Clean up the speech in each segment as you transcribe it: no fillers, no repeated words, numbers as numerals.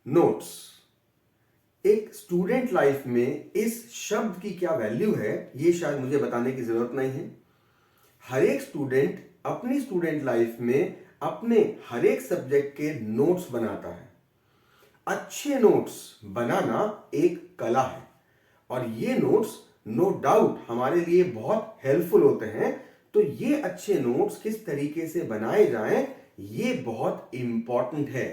Notes. एक student life में इस शब्द की क्या वैल्यू है ये शायद मुझे बताने की जरूरत नहीं है। हर एक स्टूडेंट अपनी स्टूडेंट लाइफ में अपने हर एक सब्जेक्ट के नोट्स बनाता है। अच्छे नोट्स बनाना एक कला है और ये नोट्स नो डाउट हमारे लिए बहुत हेल्पफुल होते हैं। तो ये अच्छे नोट्स किस तरीके से बनाए जाएं ये बहुत इंपॉर्टेंट है।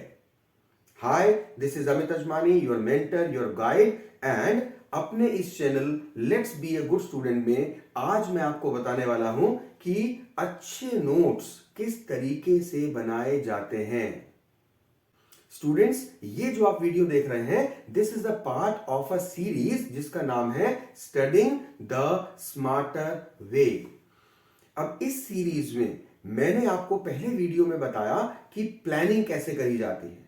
Hi, this is Amit Ajmani, your mentor, your guide and अपने इस channel let's be a good student में आज मैं आपको बताने वाला हूं कि अच्छे नोट्स किस तरीके से बनाए जाते हैं। स्टूडेंट्स, ये जो आप वीडियो देख रहे हैं this is a part of a series जिसका नाम है स्टडिंग द स्मार्टर वे। अब इस सीरीज में मैंने आपको पहले वीडियो में बताया कि प्लानिंग कैसे करी जाती है।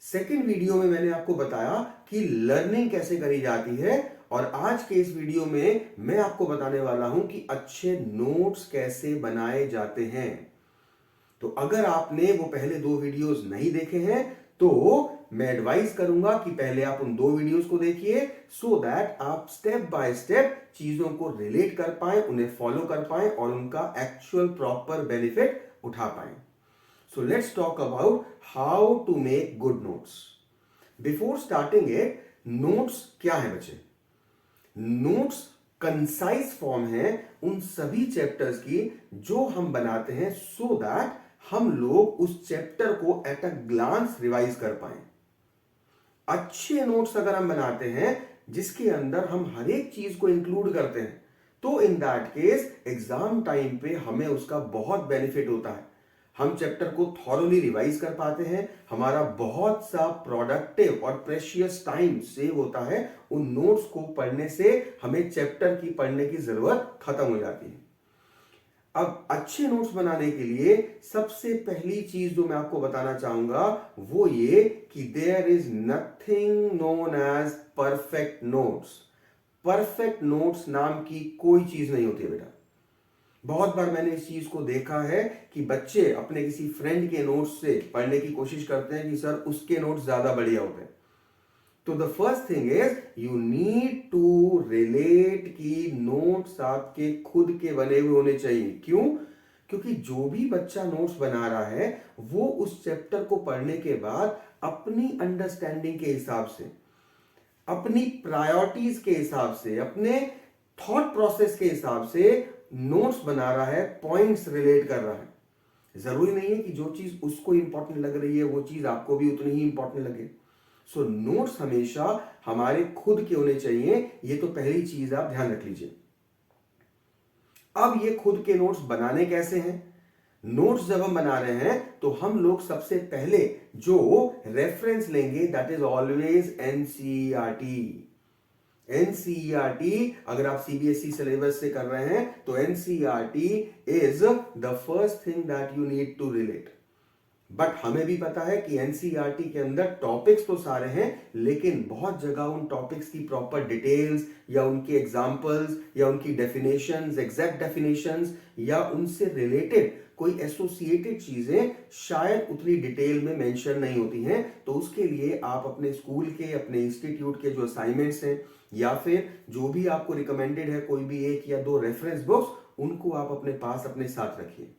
सेकेंड वीडियो में मैंने आपको बताया कि लर्निंग कैसे करी जाती है और आज के इस वीडियो में मैं आपको बताने वाला हूं कि अच्छे नोट्स कैसे बनाए जाते हैं। तो अगर आपने वो पहले दो वीडियोस नहीं देखे हैं तो मैं एडवाइस करूंगा कि पहले आप उन दो वीडियोस को देखिए सो दैट आप स्टेप बाय स्टेप चीजों को रिलेट कर पाए, उन्हें फॉलो कर पाए और उनका एक्चुअल प्रॉपर बेनिफिट उठा पाए। So let's talk about how to make good notes. Before starting it, notes क्या है बच्चे? Notes कंसाइज फॉर्म है उन सभी चैप्टर्स की जो हम बनाते हैं so that हम लोग उस चैप्टर को एट अ ग्लांस रिवाइज कर पाए। अच्छे नोट्स अगर हम बनाते हैं जिसके अंदर हम हर एक चीज को इंक्लूड करते हैं तो in that case exam time पे हमें उसका बहुत बेनिफिट होता है। हम चैप्टर को थॉरोली रिवाइज कर पाते हैं, हमारा बहुत सा प्रोडक्टिव और प्रेशियस टाइम सेव होता है। उन नोट्स को पढ़ने से हमें चैप्टर की पढ़ने की जरूरत खत्म हो जाती है। अब अच्छे नोट्स बनाने के लिए सबसे पहली चीज जो मैं आपको बताना चाहूंगा वो ये कि there is nothing known as perfect notes. Perfect notes नाम की कोई चीज नहीं होती है बेटा। बहुत बार मैंने इस चीज को देखा है कि बच्चे अपने किसी फ्रेंड के नोट्स से पढ़ने की कोशिश करते हैं कि सर उसके नोट्स ज्यादा बढ़िया होते हैं। तो the first thing is you need to relate कि नोट्स आपके खुद के बने हुए होने चाहिए। क्यों? क्योंकि जो भी बच्चा नोट्स बना रहा है वो उस चैप्टर को पढ़ने के बाद अपनी अंडरस्टैंडिंग के हिसाब से, अपनी प्रायोरिटीज के हिसाब से, अपने थॉट प्रोसेस के हिसाब से नोट्स बना रहा है, पॉइंट्स रिलेट कर रहा है। जरूरी नहीं है कि जो चीज उसको इंपॉर्टेंट लग रही है वो चीज आपको भी उतनी ही इंपॉर्टेंट लगे। सो नोट्स हमेशा हमारे खुद के होने चाहिए, ये तो पहली चीज आप ध्यान रख लीजिए। अब ये खुद के नोट्स बनाने कैसे हैं? नोट्स जब हम बना रहे हैं तो हम लोग सबसे पहले जो रेफरेंस लेंगे that is always NCERT. NCERT अगर आप सीबीएसई सिलेबस से कर रहे हैं तो NCERT is the first thing that you need to relate. But हमें भी पता है कि एनसीईआरटी के अंदर टॉपिक्स तो सारे हैं लेकिन बहुत जगह उन टॉपिक्स की प्रॉपर डिटेल्स या उनकी एग्जांपल्स या उनकी डेफिनेशंस, एग्जैक्ट डेफिनेशंस या उनसे रिलेटेड कोई एसोसिएटेड चीजें शायद उतनी डिटेल में मेंशन नहीं होती हैं। तो उसके लिए आप अपने स्कूल के, अपने इंस्टीट्यूट के जो असाइनमेंट्स हैं या फिर जो भी आपको रिकमेंडेड है कोई भी एक या दो रेफरेंस बुक्स उनको आप अपने पास अपने साथ रखिए।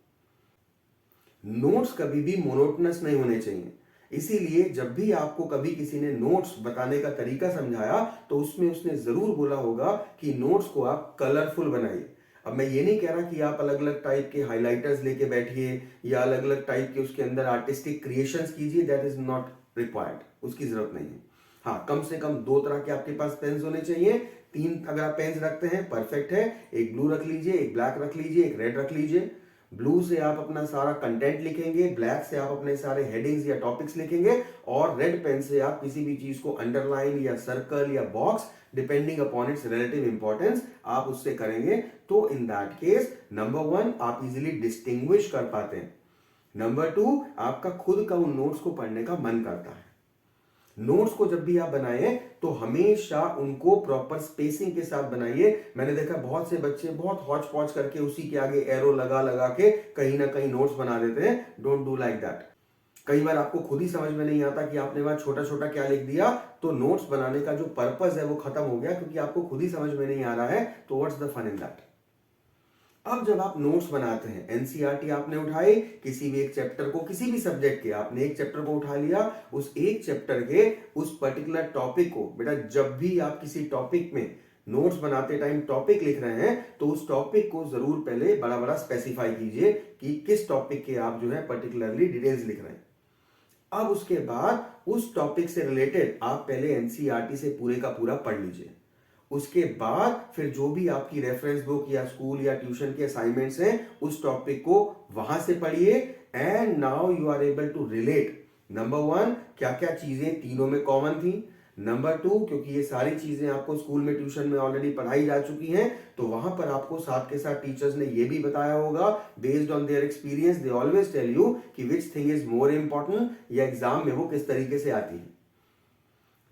नोट्स कभी भी मोनोटनस नहीं होने चाहिए। इसीलिए जब भी आपको कभी किसी ने नोट्स बताने का तरीका समझाया तो उसमें उसने जरूर बोला होगा कि नोट्स को आप कलरफुल बनाइए। अब मैं ये नहीं कह रहा कि आप अलग अलग टाइप के हाइलाइटर्स लेके बैठिए या अलग अलग टाइप के उसके अंदर आर्टिस्टिक क्रिएशंस कीजिए, दैट इज नॉट रिक्वायर्ड, उसकी जरूरत नहीं है। हाँ, कम से कम दो तरह के आपके पास पेन्स होने चाहिए। तीन अगर आप पेन्स रखते हैं परफेक्ट है। एक ब्लू रख लीजिए, एक ब्लैक रख लीजिए, एक रेड रख लीजिए। ब्लू से आप अपना सारा कंटेंट लिखेंगे, ब्लैक से आप अपने सारे हेडिंग्स या टॉपिक्स लिखेंगे और रेड पेन से आप किसी भी चीज को अंडरलाइन या सर्कल या box depending upon its relative importance आप उससे करेंगे। तो इन दैट केस नंबर 1 आप इजीली डिस्टिंग्विश कर पाते हैं। नंबर 2 आपका खुद का उन नोट्स को पढ़ने का मन करता है। नोट्स को जब भी आप बनाएं तो हमेशा उनको प्रॉपर स्पेसिंग के साथ बनाइए। मैंने देखा बहुत से बच्चे बहुत हौच पौच करके उसी के आगे एरो लगा लगा के कहीं ना कहीं नोट्स बना देते हैं। Don't do like that. कई बार आपको खुद ही समझ में नहीं आता कि आपने वहां छोटा छोटा क्या लिख दिया, तो नोट्स बनाने का जो पर्पस है वो खत्म हो गया, क्योंकि आपको खुद ही समझ में नहीं आ रहा है। तो what's the fun in that? अब जब आप नोट्स बनाते हैं, एनसीईआरटी आपने उठाए, किसी भी एक चैप्टर को, किसी भी सब्जेक्ट के आपने एक चैप्टर को उठा लिया, उस एक चैप्टर के उस पर्टिकुलर टॉपिक को, बेटा जब भी आप किसी टॉपिक में नोट्स बनाते टाइम टॉपिक लिख रहे हैं, तो उस टॉपिक को जरूर पहले बड़ा बड़ा स्पेसिफाई कीजिए कि किस टॉपिक के आप जो है पर्टिकुलरली डिटेल्स लिख रहे हैं। अब उसके बाद उस टॉपिक से रिलेटेड आप पहले एनसीईआरटी से पूरे का पूरा पढ़ लीजिए। उसके बाद फिर जो भी आपकी रेफरेंस बुक या स्कूल या ट्यूशन के असाइनमेंट्स हैं, उस टॉपिक को वहां से पढ़िए। And now you are able to relate, number 1 क्या क्या चीजें तीनों में कॉमन थी, नंबर 2 क्योंकि ये सारी चीजें आपको स्कूल में ट्यूशन में ऑलरेडी पढ़ाई जा चुकी हैं, तो वहां पर आपको साथ के साथ टीचर्स ने ये भी बताया होगा, based on their experience they always tell you कि which thing is more important, या एग्जाम में वो किस तरीके से आती है।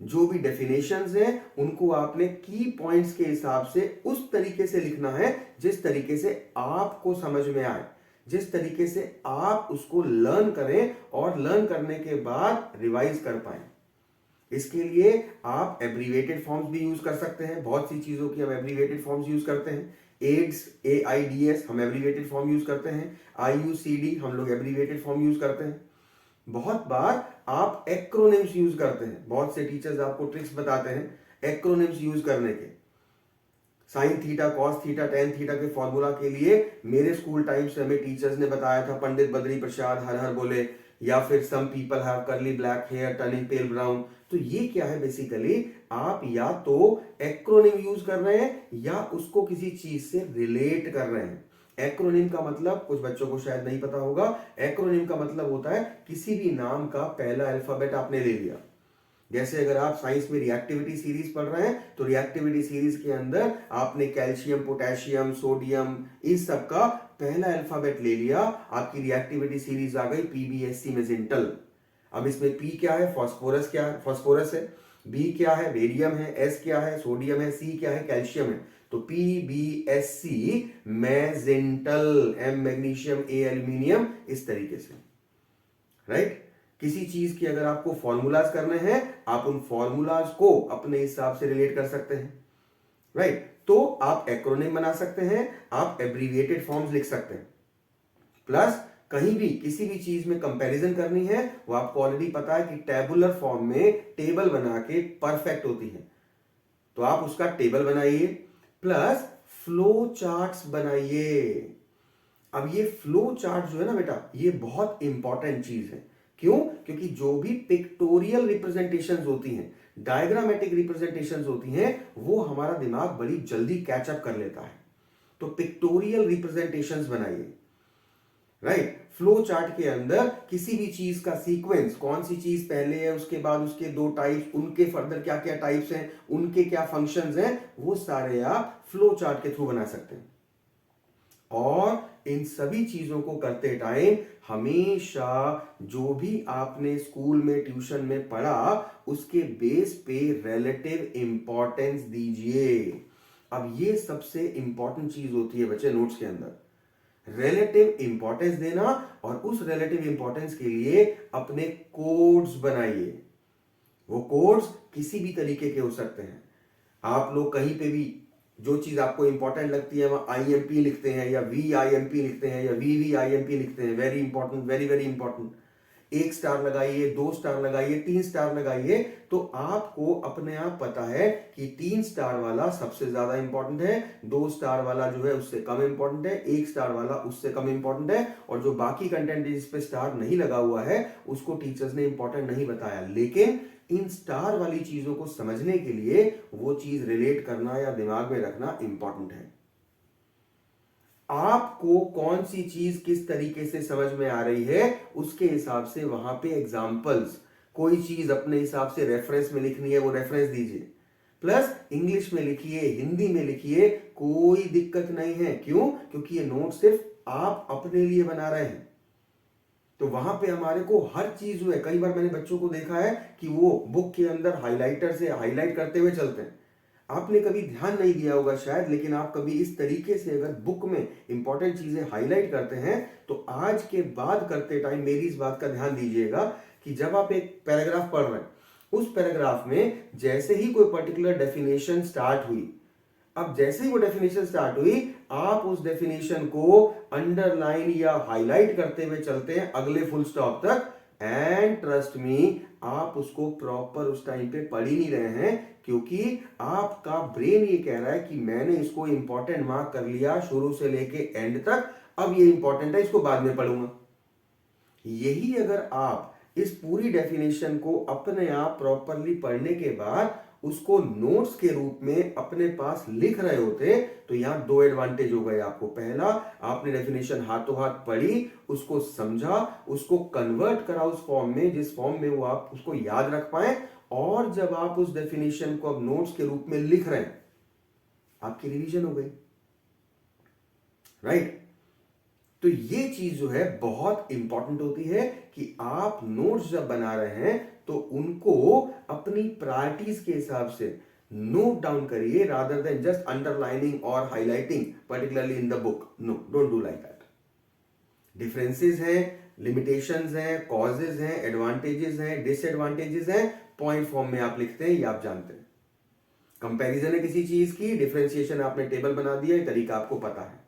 जो भी डेफिनेशंस हैं उनको आपने की पॉइंट्स के हिसाब से उस तरीके से लिखना है जिस तरीके से आपको समझ में आए, जिस तरीके से आप उसको लर्न करें और लर्न करने के बाद रिवाइज कर पाए। इसके लिए आप एब्रीवेटेड फॉर्म्स भी यूज कर सकते हैं। बहुत सी चीजों की हम एब्रीवेटेड फॉर्म्स यूज करते हैं। एड्स, AIDS हम एब्रीवेटेड फॉर्म यूज करते हैं। IUCD हम लोग एब्रीवेटेड फॉर्म यूज करते हैं। बहुत बार आप एक्रोनिम्स यूज करते हैं, बहुत से टीचर्स आपको ट्रिक्स बताते हैं एक्रोनिम्स यूज करने के। Sine theta, cos theta, tan theta के फॉर्मूला के लिए मेरे स्कूल टाइम से हमें टीचर्स ने बताया था, पंडित बद्री प्रसाद हर हर बोले, या फिर सम पीपल हैव करली ब्लैक हेयर टर्निंग पेल ब्राउन। तो ये क्या है, बेसिकली आप या तो एक्रोनिम यूज कर रहे हैं या उसको किसी चीज से रिलेट कर रहे हैं। एक्रोनिम का मतलब कुछ बच्चों को शायद नहीं पता होगा, एक्रोनिम का मतलब होता है किसी भी नाम का पहला अल्फाबेट आपने ले लिया। जैसे अगर आप साइंस में रिएक्टिविटी सीरीज पढ़ रहे हैं, तो रिएक्टिविटी सीरीज के अंदर आपने कैल्शियम, पोटेशियम, सोडियम, इन सब का पहला अल्फाबेट ले लिया, आपकी रिएक्टिविटी सीरीज आ गई PBSC मेजेंटल। अब इसमें P क्या है, फॉस्फोरस क्या है, फॉस्फोरस है। B क्या है, बेरियम है। S क्या है, सोडियम है। C क्या है, कैल्शियम है। तो PBSC मेजेंटल, M magnesium, A aluminium, इस तरीके से, राइट। किसी चीज के अगर आपको फॉर्मूलाज करने हैं, आप उन फॉर्मूलाज को अपने हिसाब से रिलेट कर सकते हैं, राइट। तो आप एक्रोनिम बना सकते हैं, आप एब्रीविएटेड फॉर्म्स लिख सकते हैं। प्लस कहीं भी किसी भी चीज में कंपैरिजन करनी है, वो आपको ऑलरेडी पता है कि टेबुलर फॉर्म में टेबल बना के परफेक्ट होती है, तो आप उसका टेबल बनाइए। प्लस फ्लो चार्ट्स बनाइए। अब ये फ्लो चार्ट जो है ना बेटा, ये बहुत इंपॉर्टेंट चीज है। क्यों? क्योंकि जो भी पिक्टोरियल रिप्रेजेंटेशंस होती हैं, डायग्रामेटिक रिप्रेजेंटेशंस होती हैं, वो हमारा दिमाग बड़ी जल्दी कैचअप कर लेता है। तो पिक्टोरियल रिप्रेजेंटेशंस बनाइए, राइट। फ्लो चार्ट के अंदर किसी भी चीज का सीक्वेंस, कौन सी चीज पहले है, उसके बाद उसके दो टाइप्स, उनके फर्दर क्या क्या टाइप्स हैं, उनके क्या फंक्शंस हैं, वो सारे आप फ्लो चार्ट के थ्रू बना सकते हैं। और इन सभी चीजों को करते टाइम हमेशा जो भी आपने स्कूल में, ट्यूशन में पढ़ा, उसके बेस पे रिलेटिव इंपॉर्टेंस दीजिए। अब ये सबसे इंपॉर्टेंट चीज होती है बच्चे नोट्स के अंदर, रिलेटिव इंपॉर्टेंस देना। और उस रिलेटिव इंपॉर्टेंस के लिए अपने कोड्स बनाइए। वो कोड्स किसी भी तरीके के हो सकते हैं। आप लोग कहीं पे भी जो चीज आपको इंपॉर्टेंट लगती है वहां IMP लिखते हैं, या VIMP लिखते हैं, या VVIMP लिखते हैं, very important, very very important. 1 star लगाइए, 2 स्टार लगाइए, 3 स्टार लगाइए, तो आपको अपने आप पता है कि 3 स्टार वाला सबसे ज्यादा इंपॉर्टेंट है, 2 स्टार वाला जो है उससे कम इंपॉर्टेंट है, 1 स्टार वाला उससे कम इंपॉर्टेंट है, और जो बाकी कंटेंट जिस पे स्टार नहीं लगा हुआ है उसको टीचर्स ने इंपॉर्टेंट नहीं बताया। लेकिन इन स्टार वाली चीजों को समझने के लिए वो चीज रिलेट करना या दिमाग में रखना इंपॉर्टेंट है। आपको कौन सी चीज किस तरीके से समझ में आ रही है, उसके हिसाब से वहां पे एग्जाम्पल्स, कोई चीज अपने हिसाब से रेफरेंस में लिखनी है वो रेफरेंस दीजिए। प्लस इंग्लिश में लिखिए, हिंदी में लिखिए, कोई दिक्कत नहीं है। क्यों? क्योंकि ये नोट सिर्फ आप अपने लिए बना रहे हैं। तो वहां पे हमारे को हर चीज जो है, कई बार मैंने बच्चों को देखा है कि वो बुक के अंदर हाइलाइटर से हाईलाइट करते हुए चलते हैं। आपने कभी ध्यान नहीं दिया होगा शायद, लेकिन आप कभी इस तरीके से अगर बुक में इंपॉर्टेंट चीजें हाईलाइट करते हैं तो आज के बाद करते टाइम मेरी इस बात का ध्यान दीजिएगा कि जब आप एक पैराग्राफ पढ़ रहे हैं, उस पैराग्राफ में जैसे ही कोई पर्टिकुलर डेफिनेशन स्टार्ट हुई, अब जैसे ही वो डेफिनेशन स्टार्ट हुई, आप उस डेफिनेशन को अंडरलाइन या हाईलाइट करते हुए चलते हैं अगले फुल स्टॉप तक। एंड ट्रस्ट मी, आप उसको प्रॉपर उस टाइम पे पढ़ ही नहीं रहे हैं, क्योंकि आपका ब्रेन ये कह रहा है कि मैंने इसको इंपॉर्टेंट मार्क कर लिया शुरू से लेके एंड तक, अब ये इंपॉर्टेंट है, इसको बाद में पढ़ूंगा। यही अगर आप इस पूरी डेफिनेशन को अपने आप प्रॉपरली पढ़ने के बाद उसको नोट्स के रूप में अपने पास लिख रहे होते, तो यहां दो एडवांटेज हो गए आपको। पहला, आपने डेफिनेशन हाथों हाथ पढ़ी, उसको समझा, उसको कन्वर्ट करा उस फॉर्म में जिस फॉर्म में वो आप उसको याद रख पाए, और जब आप उस डेफिनेशन को अब नोट्स के रूप में लिख रहे हैं, आपकी रिवीजन हो गई, राइट? तो ये चीज जो है बहुत इंपॉर्टेंट होती है कि आप नोट्स जब बना रहे हैं तो उनको अपनी प्रायोरिटीज के हिसाब से नोट डाउन करिए, रादर देन जस्ट अंडरलाइनिंग और highlighting particularly in the book. No, don't do like that. Differences हैं, लिमिटेशंस हैं, कॉजेज हैं, एडवांटेजेस हैं, डिसएडवांटेजेस हैं, पॉइंट फॉर्म में आप लिखते हैं, ये आप जानते हैं। कंपैरिजन है किसी चीज की, डिफरेंशिएशन आपने टेबल बना दिया, ये तरीका आपको पता है।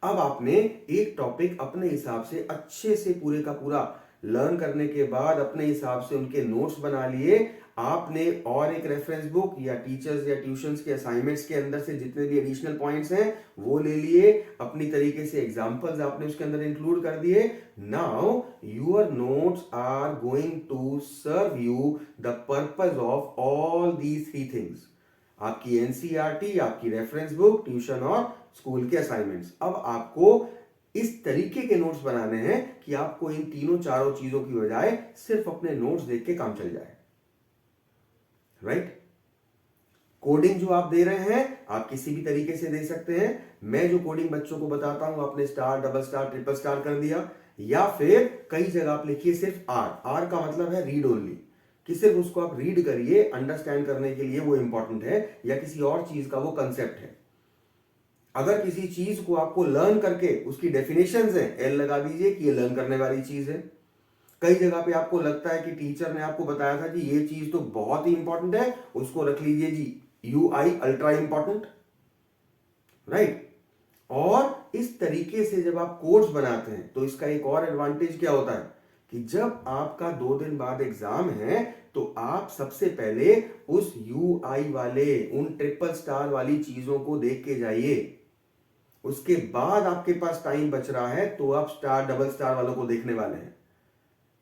अब आपने एक टॉपिक अपने हिसाब से अच्छे से पूरे का पूरा लर्न करने के बाद अपने हिसाब से उनके नोट्स बना लिए, आपने और एक रेफरेंस बुक या टीचर्स या ट्यूशंस के असाइनमेंट्स के अंदर से जितने भी एडिशनल पॉइंट्स हैं वो ले लिए, अपनी तरीके से एग्जांपल्स आपने उसके अंदर इंक्लूड कर दिए। Now your notes are going to serve you the purpose of all these three things, आपकी एनसीईआरटी, आपकी रेफरेंस बुक, ट्यूशन और स्कूल के असाइनमेंट्स। अब आपको इस तरीके के नोट्स बनाने हैं कि आपको इन तीनों चारों चीजों की बजाय सिर्फ अपने नोट्स देख के काम चल जाए, राइट? कोडिंग जो आप दे रहे हैं आप किसी भी तरीके से दे सकते हैं। मैं जो कोडिंग बच्चों को बताता हूं, आपने star, double star, triple star कर दिया, या फिर कई जगह आप लिखिए सिर्फ आर। आर का मतलब है रीड ओनली, कि सिर्फ उसको आप रीड करिए, अंडरस्टैंड करने के लिए वो इंपॉर्टेंट है, या किसी और चीज का वो कंसेप्ट है। अगर किसी चीज को आपको लर्न करके उसकी डेफिनेशंस है, एल लगा दीजिए कि ये लर्न करने वाली चीज है। कई जगह पे आपको लगता है कि टीचर ने आपको बताया था कि ये चीज तो बहुत ही इंपॉर्टेंट है, उसको रख लीजिए जी यूआई अल्ट्रा इंपॉर्टेंट, राइट? और इस तरीके से जब आप कोर्स बनाते हैं तो इसका एक और एडवांटेज क्या होता है कि जब आपका 2 दिन बाद एग्जाम है तो आप सबसे पहले उस यूआई वाले, उन ट्रिपल स्टार वाली चीजों को देख के जाइए। उसके बाद आपके पास टाइम बच रहा है तो आप स्टार, डबल स्टार वालों को देखने वाले हैं,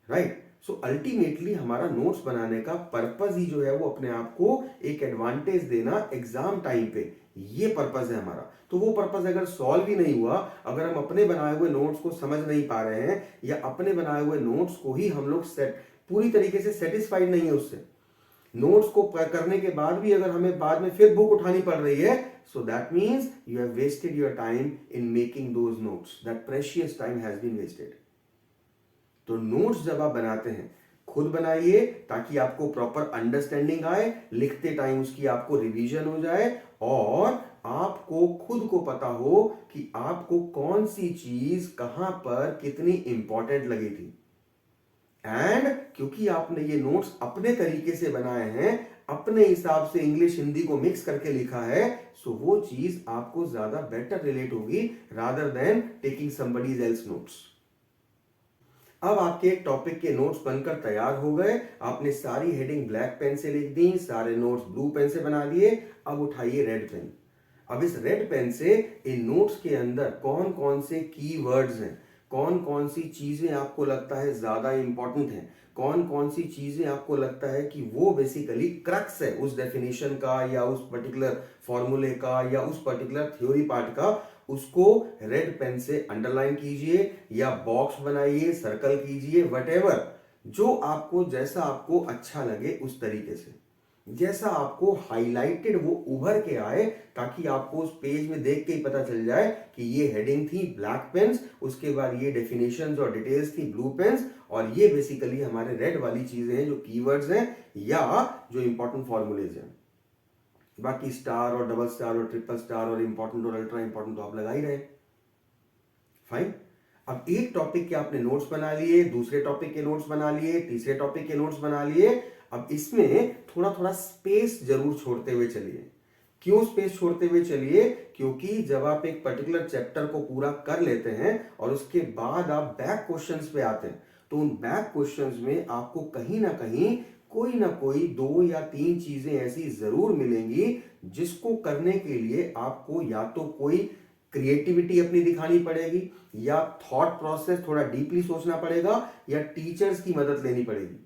राइट? सो अल्टीमेटली हमारा नोट्स बनाने का पर्पस ही जो है वो अपने आप को एक एडवांटेज देना एग्जाम टाइम पे, ये पर्पस है हमारा। तो वो पर्पस अगर सॉल्व ही नहीं हुआ, अगर हम अपने बनाए हुए नोट्स को समझ नहीं पा रहे हैं, या अपने बनाए हुए नोट्स को ही हम लोग पूरी तरीके से सेटिस्फाइड नहीं है उससे, नोट्स को करने के बाद भी अगर हमें बाद में फिर बुक उठानी पड़ रही है, so that means you have wasted your time in making those notes, that precious time has been wasted. तो नोट्स जब आप बनाते हैं खुद बनाइए ताकि आपको प्रॉपर अंडरस्टैंडिंग आए, लिखते टाइम उसकी आपको रिवीजन हो जाए, और आपको खुद को पता हो कि आपको कौन सी चीज कहां पर कितनी इंपॉर्टेंट लगी थी। एंड क्योंकि आपने ये नोट्स अपने तरीके से बनाए हैं, अपने हिसाब से इंग्लिश हिंदी को मिक्स करके लिखा है, सो वो चीज आपको ज्यादा बेटर रिलेट होगी rather than taking somebody's else notes. अब आपके टॉपिक के नोट्स बनकर तैयार हो गए, आपने सारी हेडिंग ब्लैक पेन से लिख दी, सारे नोट्स ब्लू पेन से बना दिए। अब उठाइए रेड पेन। अब इस रेड पेन से इन नोट्स के अंदर कौन कौन से कीवर्ड्स हैं, कौन कौन सी चीजें आपको लगता है ज्यादा इंपॉर्टेंट हैं, कौन कौन सी चीजें आपको लगता है कि वो बेसिकली क्रक्स है उस डेफिनेशन का, या उस पर्टिकुलर फॉर्मूले का, या उस पर्टिकुलर थ्योरी पार्ट का, उसको रेड पेन से अंडरलाइन कीजिए, या बॉक्स बनाइए, सर्कल कीजिए, वटेवर, जो आपको, जैसा आपको अच्छा लगे उस तरीके से, जैसा आपको हाईलाइटेड वो उभर के आए, ताकि आपको उस पेज में देख के ही पता चल जाए कि ये हेडिंग थी ब्लैक पेन्स, उसके बाद ये डेफिनेशंस और डिटेल्स थी ब्लू पेन्स, और ये बेसिकली हमारे रेड वाली चीजें हैं जो कीवर्ड्स हैं या जो इंपॉर्टेंट फॉर्मूलेज हैं। बाकी स्टार और डबल स्टार और ट्रिपल स्टार और इंपॉर्टेंट और अल्ट्रा इंपॉर्टेंट तो आप लगा ही रहे। फाइन। अब एक टॉपिक के आपने नोट्स बना लिए, दूसरे टॉपिक के नोट्स बना लिए, तीसरे टॉपिक के नोट्स बना लिए। अब इसमें थोड़ा थोड़ा स्पेस जरूर छोड़ते हुए चलिए। क्यों स्पेस छोड़ते हुए चलिए? क्योंकि जब आप एक पर्टिकुलर चैप्टर को पूरा कर लेते हैं और उसके बाद आप बैक क्वेश्चंस पे आते हैं, तो उन बैक क्वेश्चंस में आपको कहीं ना कोई 2 या 3 चीजें ऐसी जरूर मिलेंगी जिसको करने के लिए आपको या तो कोई क्रिएटिविटी अपनी दिखानी पड़ेगी, या थॉट प्रोसेस थोड़ा डीपली सोचना पड़ेगा, या टीचर्स की मदद लेनी पड़ेगी।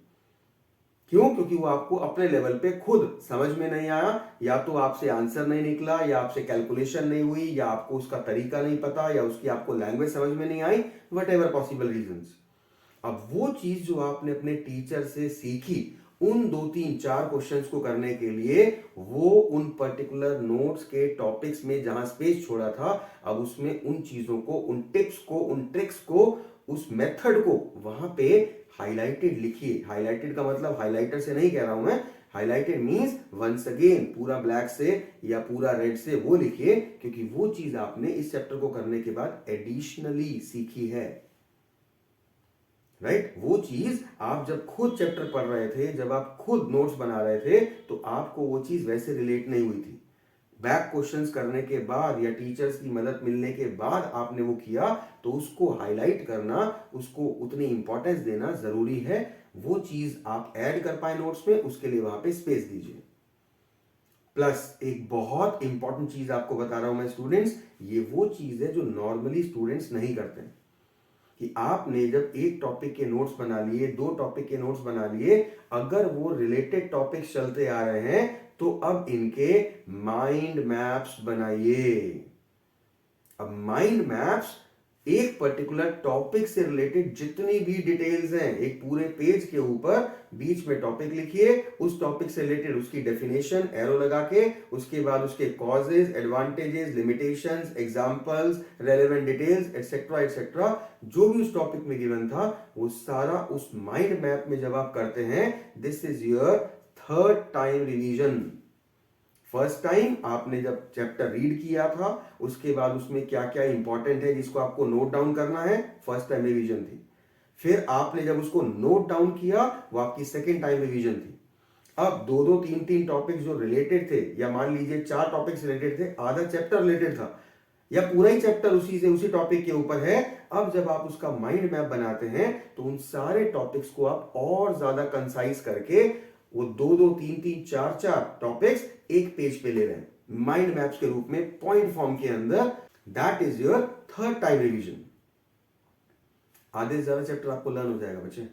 क्यों? क्योंकि वो आपको अपने लेवल पे खुद समझ में नहीं आया, या तो आपसे आंसर नहीं निकला, या आपसे कैलकुलेशन नहीं हुई, या आपको उसका तरीका नहीं पता, या उसकी आपको लैंग्वेज समझ में नहीं आई, वट एवर पॉसिबल रीजंस। अब वो चीज जो आपने अपने टीचर से सीखी, उन 2 3 4 क्वेश्चंस को करने के लिए वो उन पर्टिकुलर नोट्स के टॉपिक्स में जहां स्पेस छोड़ा था, अब उसमें उन चीजों को, उन टिप्स को, उन ट्रिक्स को, उस मेथड को वहां पे हाईलाइटेड लिखिए। हाईलाइटेड का मतलब हाईलाइटर से नहीं कह रहा हूं मैं, हाईलाइटेड मींस वंस अगेन पूरा ब्लैक से या पूरा रेड से वो लिखिए, क्योंकि वो चीज आपने इस चैप्टर को करने के बाद एडिशनली सीखी है। राइट? वो चीज आप जब खुद चैप्टर पढ़ रहे थे, जब आप खुद नोट्स बना रहे थे, तो आपको वो चीज वैसे रिलेट नहीं हुई थी। बैक क्वेश्चंस करने के बाद या टीचर्स की मदद मिलने के बाद आपने वो किया, तो उसको हाईलाइट करना, उसको उतनी इंपॉर्टेंस देना जरूरी है। वो चीज आप ऐड कर पाए नोट्स में, उसके लिए वहां पे स्पेस दीजिए। प्लस एक बहुत इंपॉर्टेंट चीज आपको बता रहा हूं मैं स्टूडेंट्स, ये वो चीज है जो नॉर्मली स्टूडेंट्स नहीं करते हैं, कि आपने जब एक टॉपिक के नोट्स बना लिए, 2 टॉपिक के नोट्स बना लिए, अगर वो रिलेटेड टॉपिक्स चलते आ रहे हैं, तो अब इनके माइंड मैप्स बनाइए। अब माइंड मैप्स एक पर्टिकुलर टॉपिक से रिलेटेड जितनी भी डिटेल्स हैं, एक पूरे पेज के ऊपर बीच में टॉपिक लिखिए, उस टॉपिक से रिलेटेड उसकी डेफिनेशन एरो लगा के, उसके बाद उसके causes, advantages, limitations, examples, relevant details, etcetera etcetera, जो भी उस टॉपिक में गिवन था, वो सारा उस माइंड मैप में जब आप करते हैं, this is your third time revision. First time आपने जब चैप्टर रीड किया था, उसके बाद उसमें क्या क्या इंपॉर्टेंट है जिसको आपको नोट डाउन करना है, फर्स्ट टाइम रिवीजन थी। फिर आपने जब उसको नोट डाउन किया, वो आपकी सेकेंड टाइम रिवीजन थी। अब 2 2 3 3 टॉपिक जो रिलेटेड थे, या मान लीजिए 4 टॉपिक्स रिलेटेड थे, आधा चैप्टर रिलेटेड था, या पूरा ही चैप्टर उसी टॉपिक के ऊपर है, अब जब आप उसका माइंड मैप बनाते हैं, तो उन सारे टॉपिक्स को आप और ज्यादा कंसाइज करके वो 2 2 3 3 4 4 टॉपिक्स एक पेज पे ले रहे हैं, माइंड मैप्स के रूप में, पॉइंट फॉर्म के अंदर। That is your third time revision. आधे से ज्यादा चैप्टर आपको लर्न हो जाएगा बच्चे।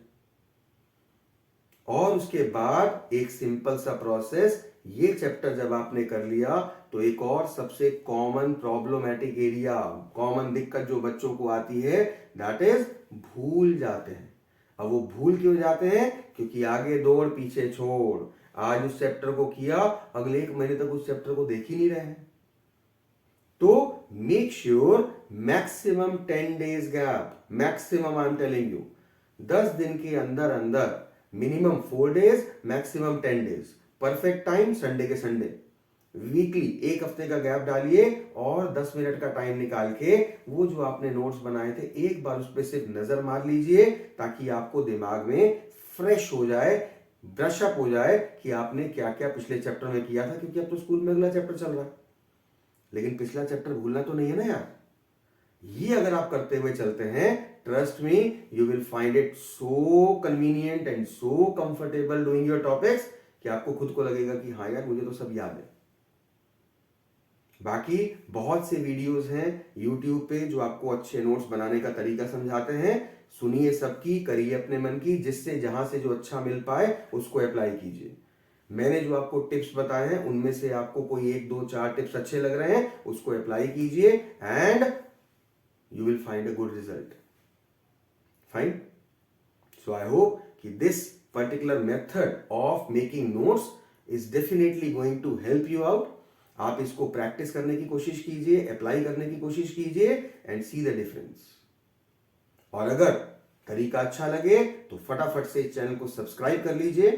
और उसके बाद एक सिंपल सा प्रोसेस, ये चैप्टर जब आपने कर लिया, तो एक और सबसे कॉमन प्रॉब्लमैटिक एरिया, कॉमन दिक्कत जो बच्चों को आती है, दैट इज भूल जाते हैं। अब वो भूल क्यों जाते हैं? क्योंकि आगे दौड़ पीछे छोड़, आज उस चैप्टर को किया, अगले 1 महीने तक उस चैप्टर को देख ही नहीं रहे हैं। तो make sure maximum 10 days gap, maximum I am telling you, 10 दिन के अंदर अंदर minimum 4 days, maximum 10 days, perfect time Sunday के संडे, वीकली 1 हफ्ते का गैप डालिए, और 10 मिनट का टाइम निकाल के वो जो आपने नोट्स बनाए थे, एक बार उस पर सिर्फ नजर मार लीजिए, ताकि आपको दिमाग में फ्रेश हो जाए, ब्रश अप हो जाए कि आपने क्या क्या पिछले चैप्टर में किया था। क्योंकि अब तो स्कूल में अगला चैप्टर चल रहा है, लेकिन पिछला चैप्टर भूलना तो नहीं है ना यार। ये अगर आप करते हुए चलते हैं, trust me, you will find it so convenient and so comfortable doing your topics, कि आपको खुद को लगेगा कि हाँ यार, मुझे तो सब याद है। बाकी बहुत से वीडियोस हैं YouTube पे जो आपको अच्छे नोट्स बनाने का तरीका समझाते हैं, सुनिए सबकी, करिए अपने मन की, जिससे जहां से जो अच्छा मिल पाए उसको अप्लाई कीजिए। मैंने जो आपको टिप्स बताए हैं, उनमें से आपको कोई 1 2 4 टिप्स अच्छे लग रहे हैं, उसको अप्लाई कीजिए, and you will find a good result. Fine. So I hope कि this particular method of making notes is definitely going to help you out. आप इसको प्रैक्टिस करने की कोशिश कीजिए, अप्लाई करने की कोशिश कीजिए, एंड सी द डिफरेंस। और अगर तरीका अच्छा लगे तो फटाफट से इस चैनल को सब्सक्राइब कर लीजिए,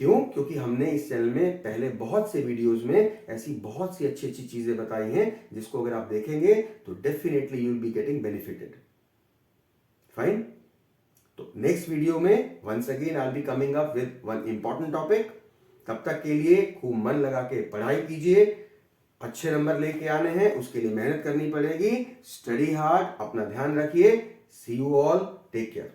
क्यों? क्योंकि हमने इस चैनल में पहले बहुत से वीडियोस में ऐसी बहुत सी अच्छी अच्छी चीजें बताई हैं जिसको अगर आप देखेंगे तो definitely you will be getting benefited. Fine. तो नेक्स्ट वीडियो में once again I will be coming up with one important topic. तब तक के लिए खूब मन लगा के पढ़ाई कीजिए, अच्छे नंबर लेके आने हैं, उसके लिए मेहनत करनी पड़ेगी। स्टडी हार्ड, अपना ध्यान रखिए। सी यू ऑल, टेक केयर।